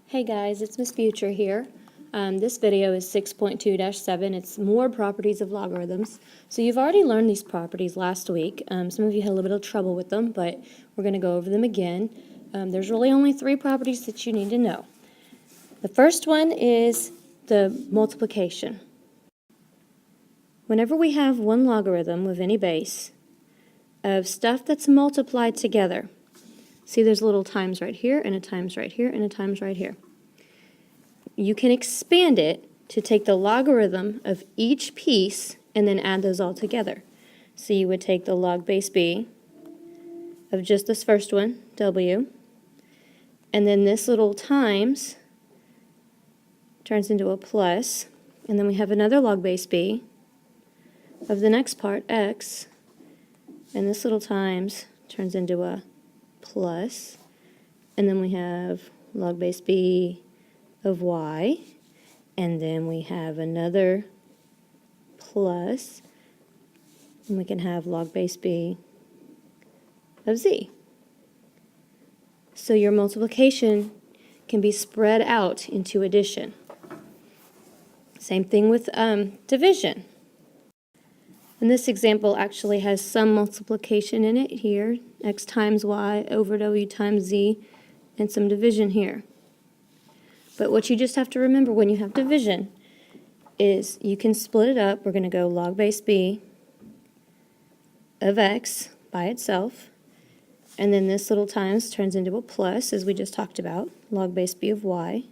Hey guys, it's Miss Future here. This video is 6.2-7. It's more properties of logarithms. So you've already learned these properties last week. Some of you had a little bit of trouble with them, but we're going to go over them again. There's really only 3 properties that you need to know. The first one is the multiplication. Whenever we have one logarithm with any base of stuff that's multiplied together, see there's little times right here, and a times right here, and a times right here. You can expand it to take the logarithm of each piece and then add those all together. So you would take the log base b of just this first one, w, and then this little times turns into a plus, and then we have another log base b of the next part, x, and this little times turns into a plus, and then we have log base b of y, and then we have another plus, and we can have log base b of z. So your multiplication can be spread out into addition. Same thing with division. And this example actually has some multiplication in it here, x times y over w times z, and some division here. But what you just have to remember when you have division is you can split it up. We're going to go log base b of x by itself, and then this little times turns into a plus, as we just talked about, log base b of y.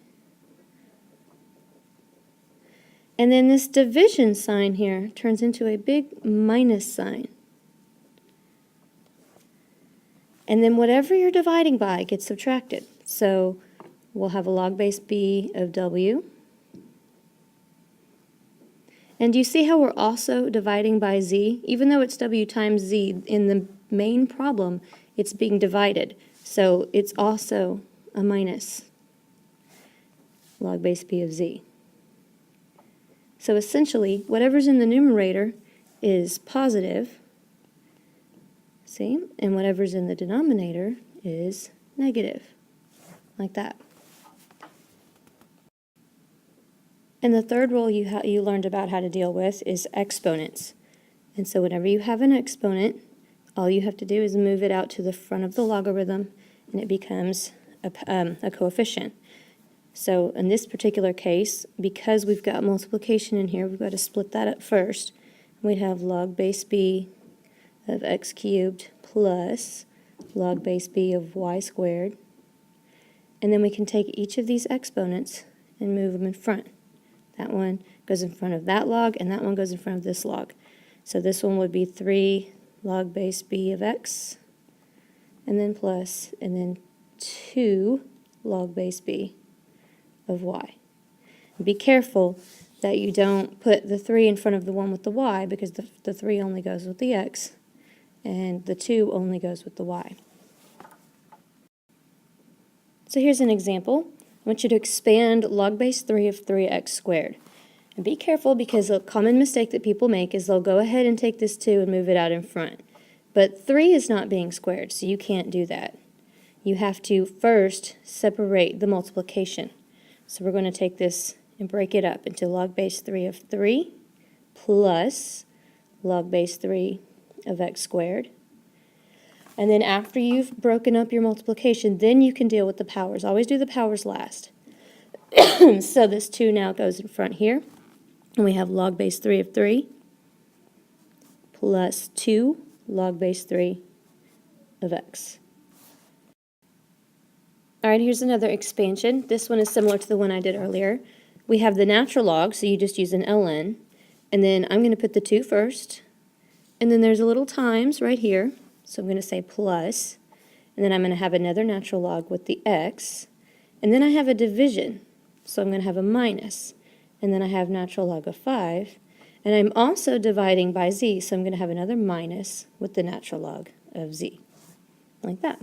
And then this division sign here turns into a big minus sign. And then whatever you're dividing by gets subtracted. So we'll have a log base b of w. And do you see how we're also dividing by z? Even though it's w times z, in the main problem, it's being divided. So it's also a minus log base b of z. So essentially, whatever's in the numerator is positive, see? And whatever's in the denominator is negative, like that. And the third rule you learned about how to deal with is exponents. And so whenever you have an exponent, all you have to do is move it out to the front of the logarithm, and it becomes a coefficient. So in this particular case, because we've got multiplication in here, we've got to split that up first. We'd have log base b of x cubed plus log base b of y squared. And then we can take each of these exponents and move them in front. That one goes in front of that log, and that one goes in front of this log. So this one would be 3 log base b of x, and then plus, and then 2 log base b of y. Be careful that you don't put the 3 in front of the one with the y, because the 3 only goes with the x, and the 2 only goes with the y. So here's an example. I want you to expand log base 3 of 3x squared. And be careful, because a common mistake that people make is they'll go ahead and take this 2 and move it out in front. But 3 is not being squared, so you can't do that. You have to first separate the multiplication. So we're going to take this and break it up into log base 3 of 3 plus log base 3 of x squared. And then after you've broken up your multiplication, then you can deal with the powers. Always do the powers last. So this 2 now goes in front here. And we have log base 3 of 3 plus 2 log base 3 of x. All right, here's another expansion. This one is similar to the one I did earlier. We have the natural log, so you just use an ln. And then I'm going to put the 2 first. And then there's a little times right here. So I'm going to say plus. And then I'm going to have another natural log with the x. And then I have a division. So I'm going to have a minus. And then I have natural log of 5. And I'm also dividing by z, so I'm going to have another minus with the natural log of z. Like that.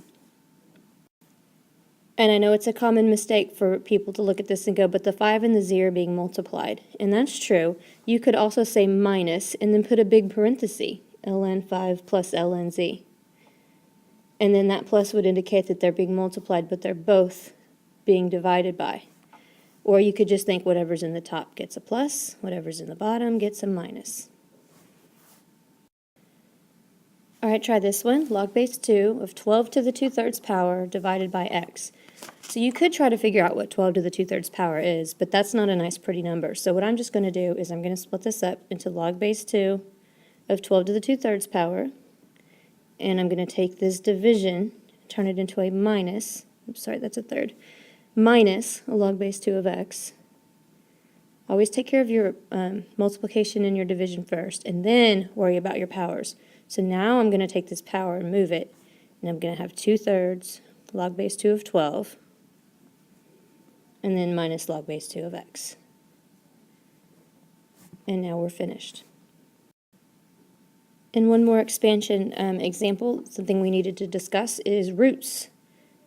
And I know it's a common mistake for people to look at this and go, but the 5 and the z are being multiplied. And that's true. You could also say minus and then put a big parenthesis, ln 5 plus ln z. And then that plus would indicate that they're being multiplied, but they're both being divided by. Or you could just think whatever's in the top gets a plus, whatever's in the bottom gets a minus. All right, try this one. Log base 2 of 12 to the 2/3 power divided by x. So you could try to figure out what 12 to the 2/3 power is, but that's not a nice pretty number. So what I'm just going to do is I'm going to split this up into log base 2 of 12 to the 2/3 power, and I'm going to take this division, turn it into a minus, oops, sorry, that's a third, minus a log base 2 of x. Always take care of your multiplication and your division first, and then worry about your powers. So now I'm going to take this power and move it, and I'm going to have 2/3 log base 2 of 12, and then minus log base 2 of x. And now we're finished. And one more expansion example, something we needed to discuss is roots,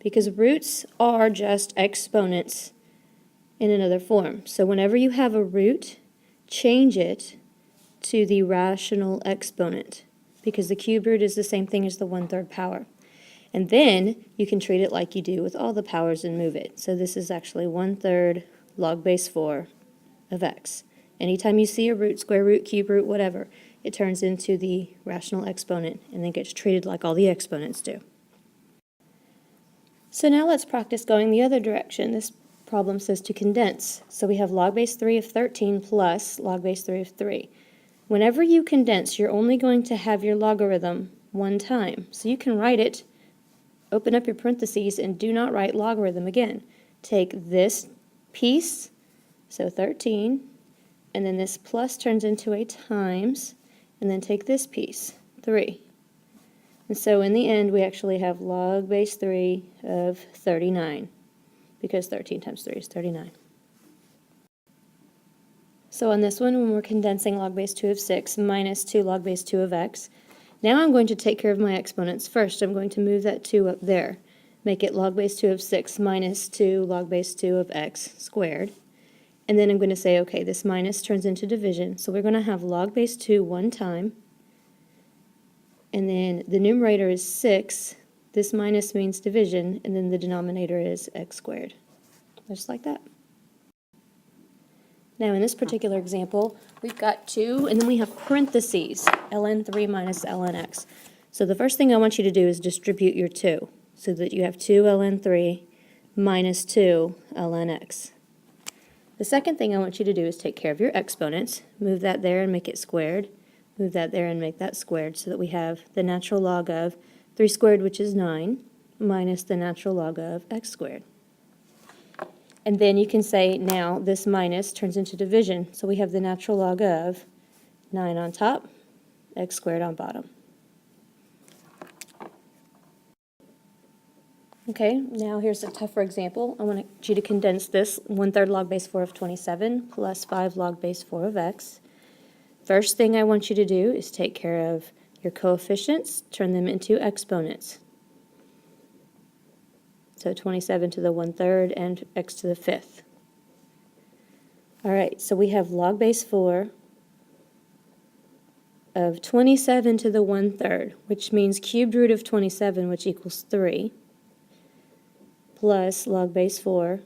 because roots are just exponents in another form. So whenever you have a root, change it to the rational exponent, because the cube root is the same thing as the 1/3 power. And then you can treat it like you do with all the powers and move it. So this is actually 1/3 log base 4 of x. Anytime you see a root, square root, cube root, whatever, it turns into the rational exponent and then gets treated like all the exponents do. So now let's practice going the other direction. This problem says to condense. So we have log base 3 of 13 plus log base 3 of 3. Whenever you condense, you're only going to have your logarithm one time. So you can write it, open up your parentheses, and do not write logarithm again. Take this piece, so 13, and then this plus turns into a times, and then take this piece, 3. And so in the end, we actually have log base 3 of 39, because 13 times 3 is 39. So on this one, when we're condensing log base 2 of 6 minus 2 log base 2 of x, now I'm going to take care of my exponents first. I'm going to move that 2 up there, make it log base 2 of 6 minus 2 log base 2 of x squared. And then I'm going to say, okay, this minus turns into division, so we're going to have log base 2 one time, and then the numerator is 6, this minus means division, and then the denominator is x squared, just like that. Now in this particular example, we've got 2, and then we have parentheses, ln 3 minus ln x. So the first thing I want you to do is distribute your 2, so that you have 2 ln 3 minus 2 ln x. The second thing I want you to do is take care of your exponents, move that there and make it squared, move that there and make that squared, so that we have the natural log of 3 squared, which is 9, minus the natural log of x squared. And then you can say now this minus turns into division, so we have the natural log of 9 on top, x squared on bottom. Okay, now here's a tougher example. I want you to condense this 1/3 log base 4 of 27 plus 5 log base 4 of x. First thing I want you to do is take care of your coefficients, turn them into exponents. So 27 to the 1/3 and x to the 5th. All right, so we have log base 4 of 27 to the 1/3, which means cubed root of 27, which equals 3, plus log base 4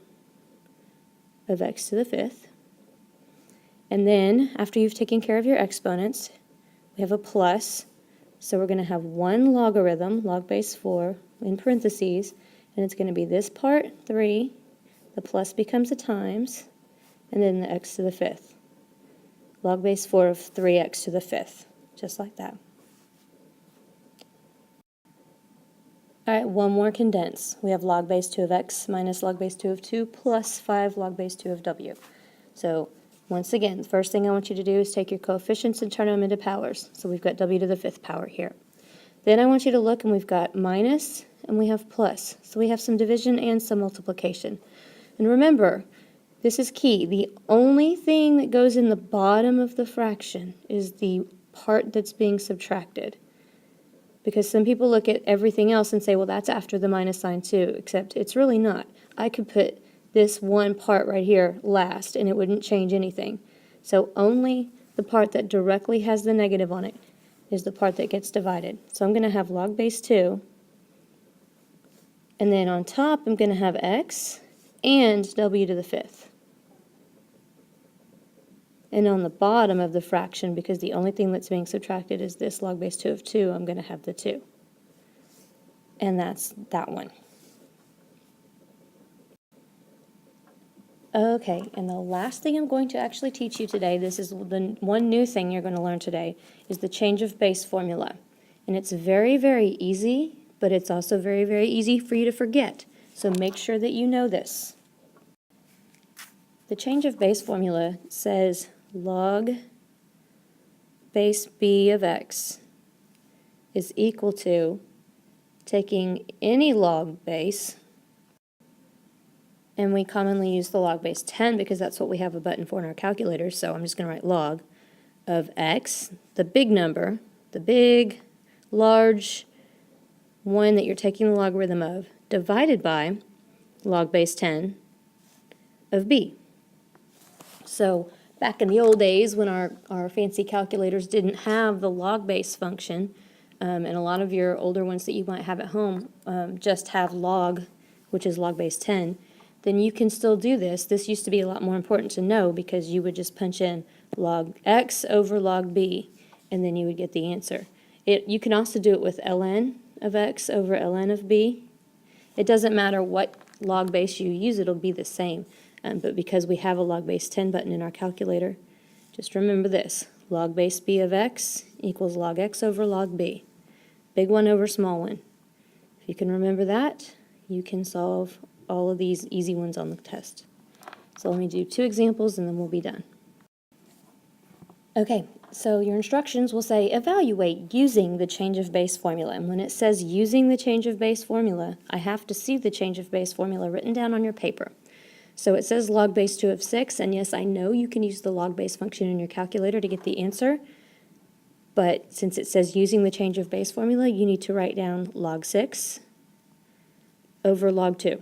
of x to the 5th. And then, after you've taken care of your exponents, we have a plus, so we're going to have one logarithm, log base 4, in parentheses, and it's going to be this part, 3, the plus becomes a times, and then the x to the 5th. Log base 4 of 3x to the 5th, just like that. All right, one more condense. We have log base 2 of x minus log base 2 of 2 plus 5 log base 2 of w. So once again, the first thing I want you to do is take your coefficients and turn them into powers. So we've got w to the 5th power here. Then I want you to look, and we've got minus and we have plus. So we have some division and some multiplication. And remember, this is key. The only thing that goes in the bottom of the fraction is the part that's being subtracted. Because some people look at everything else and say, well, that's after the minus sign too, except it's really not. I could put this one part right here last, and it wouldn't change anything. So only the part that directly has the negative on it is the part that gets divided. So I'm going to have log base 2, and then on top I'm going to have x, and w to the 5th. And on the bottom of the fraction, because the only thing that's being subtracted is this log base 2 of 2, I'm going to have the 2. And that's that one. Okay, and the last thing I'm going to actually teach you today, this is the one new thing you're going to learn today, is the change of base formula. And it's very, very easy, but it's also very, very easy for you to forget. So make sure that you know this. The change of base formula says log base b of x is equal to taking any log base, and we commonly use the log base 10 because that's what we have a button for in our calculator, so I'm just going to write log of x, the big number, the big, large one that you're taking the logarithm of, divided by log base 10 of b. So back in the old days when our fancy calculators didn't have the log base function, and a lot of your older ones that you might have at home just have log, which is log base 10, then you can still do this. This used to be a lot more important to know because you would just punch in log x over log b, and then you would get the answer. You can also do it with ln of x over ln of b. It doesn't matter what log base you use, it'll be the same. But because we have a log base 10 button in our calculator, just remember this. Log base b of x equals log x over log b. Big one over small one. If you can remember that, you can solve all of these easy ones on the test. So let me do 2 examples and then we'll be done. Okay, so your instructions will say evaluate using the change of base formula. And when it says using the change of base formula, I have to see the change of base formula written down on your paper. So it says log base 2 of 6, and yes, I know you can use the log base function in your calculator to get the answer, but since it says using the change of base formula, you need to write down log 6 over log 2.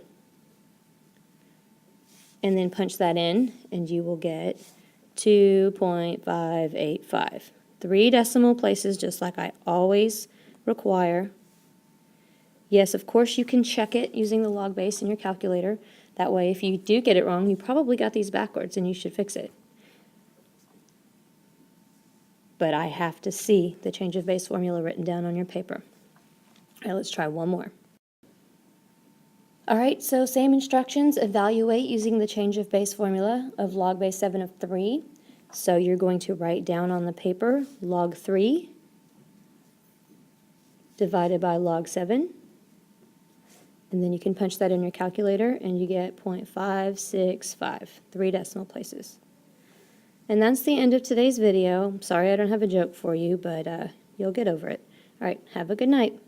And then punch that in, and you will get 2.585. 3 decimal places, just like I always require. Yes, of course you can check it using the log base in your calculator. That way, if you do get it wrong, you probably got these backwards and you should fix it. But I have to see the change of base formula written down on your paper. All right, let's try one more. All right, so same instructions, evaluate using the change of base formula of log base 7 of 3. So you're going to write down on the paper log 3 divided by log 7. And then you can punch that in your calculator and you get 0.565, 3 decimal places. And that's the end of today's video. I'm sorry I don't have a joke for you, but you'll get over it. All right, have a good night.